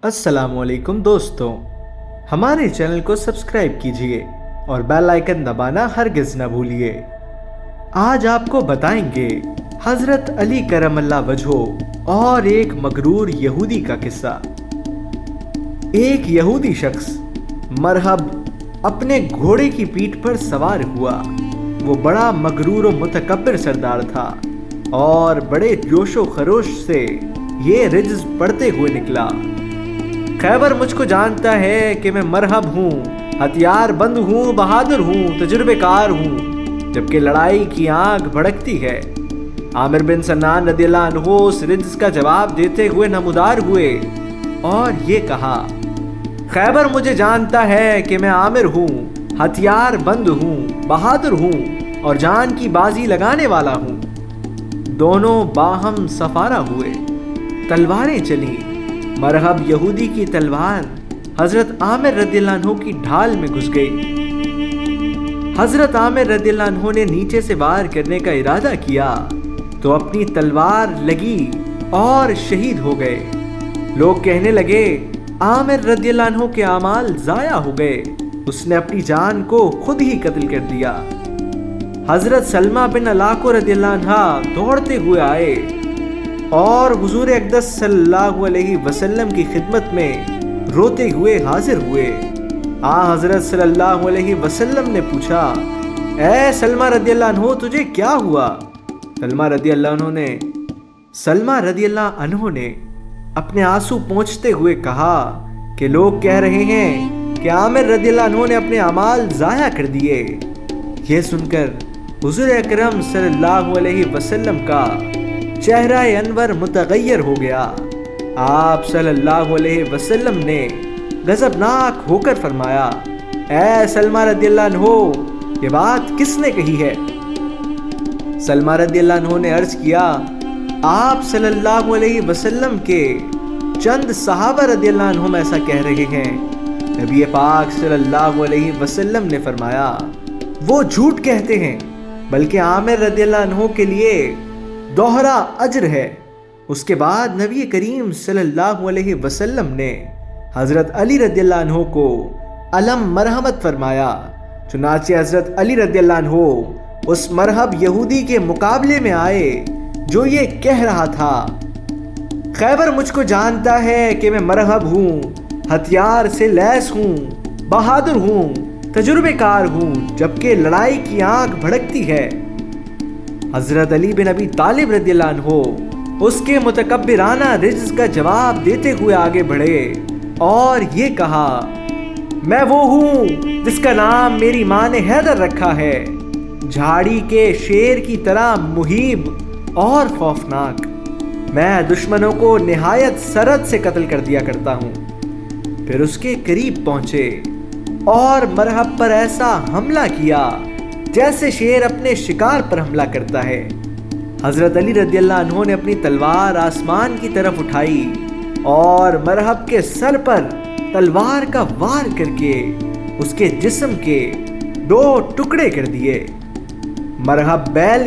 अस्सलाम वालेकुम दोस्तों, हमारे चैनल को सब्सक्राइब कीजिए और बेल आइकन दबाना हरगिज़ न भूलिए। आज आपको बताएंगे हज़रत अली करमल्ला वजहो और एक मगरूर यहूदी का किस्सा। एक यहूदी शख्स मरहब अपने घोड़े की पीठ पर सवार हुआ। वो बड़ा मगरूर और मुतकब्बिर सरदार था और बड़े जोशो खरोश से ये रिज्ज़ पढ़ते हुए निकला। खैबर मुझको जानता है कि मैं मरहब हूँ, हथियार बंद हूँ, बहादुर हूँ, तजुर्बेकार हूँ, जबकि लड़ाई की आग भड़कती है। आमिर बिन सन्नान रदियल्लाहु अन्हु उस रिज्ज़ का जवाब देते हुए नमूदार हुए और ये कहा, खैबर मुझे जानता है कि मैं आमिर हूँ, हथियार बंद हूँ, बहादुर हूँ और जान की बाजी लगाने वाला हूँ। दोनों बाहम सफारा हुए, तलवारें चली। मरहब यहूदी की तलवार हजरत आमिर रदियल्लाहु अन्हु की ढाल में घुस गई। हजरत आमिर रदियल्लाहु अन्हु ने नीचे से वार करने का इरादा किया तो अपनी तलवार लगी और शहीद हो गए। लोग कहने लगे, आमिर रदियल्लाहु अन्हु के आमाल जाया हो गए, उसने अपनी जान को खुद ही कत्ल कर दिया। हजरत सलमा बिन अलाको रदियल्लाहु अन्हा दौड़ते हुए आए और हुजूर अक़दस सल्लल्लाहु अलैहि वसल्लम की खिदमत में रोते हुए हाजिर हुए। हजरत सल्लल्लाहु अलैहि वसल्लम ने पूछा, ए सलमा रदियल्लाहु अन्हु तुझे क्या हुआ? सलमा रदियल्लाहु अन्हु ने अपने आंसू पोंछते हुए कहा कि लोग कह रहे हैं कि आमिर रदियल्लाहु अन्हु ने अपने अमाल ज़ाया कर दिए। यह सुनकर हुजूर अकरम सल्लल्लाहु अलैहि वसल्लम का चेहरा अनवर मुतगय्यर हो गया। आप सल्लल्लाहु अलैहि वसल्लम ने गज़बनाक होकर फरमाया, ए सलमा रदियल्लाहु अन्हु ये बात किसने कही है? सलमा रदियल्लाहु अन्हु ने अर्ज किया, आप सल्लल्लाहु अलैहि वसल्लम के चंद सहाबा रदियल्लाहु अन्हुम ऐसा कह रहे हैं। नबी पाक सल्लल्लाहु अलैहि वसल्लम ने फरमाया, वो झूठ कहते हैं, बल्कि आमिर रदियल्लाहु अन्हु के लिए दोहरा अजर है। उसके बाद नबी करीम सल्लल्लाहु अलैहि वसल्लम ने हज़रत अली रदियल्लाहु अन्हु को अलम मरहमत फरमाया। चुनाचे हज़रत अली रदियल्लाहु अन्हु उस मरहब यहूदी के मुकाबले में आए जो ये कह रहा था, खैबर मुझको जानता है कि मैं मरहब हूँ, हथियार से लैस हूँ, बहादुर हूँ, तजुर्बेकार हूँ, जबकि लड़ाई की आग भड़कती है। हजरत अली बिन अबी तालिब रदियल्लाहु अन्हु उसके मुतकब्बिराना रिज्ज़ का जवाब देते हुए आगे बढ़े और ये कहा, मैं वो हूँ जिसका नाम मेरी माँ ने हैदर रखा है, झाड़ी के शेर की तरह मुहीब और खौफनाक। मैं दुश्मनों को निहायत सरहद से कत्ल कर दिया करता हूँ। फिर उसके करीब पहुंचे और मरहब पर ऐसा हमला किया जैसे शेर अपने शिकार पर हमला करता है। हजरत अली रदियल्लाहु अन्हु ने अपनी तलवार आसमान की तरफ उठाई और मरहब के सर पर तलवार का वार करके उसके जिस्म के 2 टुकड़े कर दिए। मरहब बैल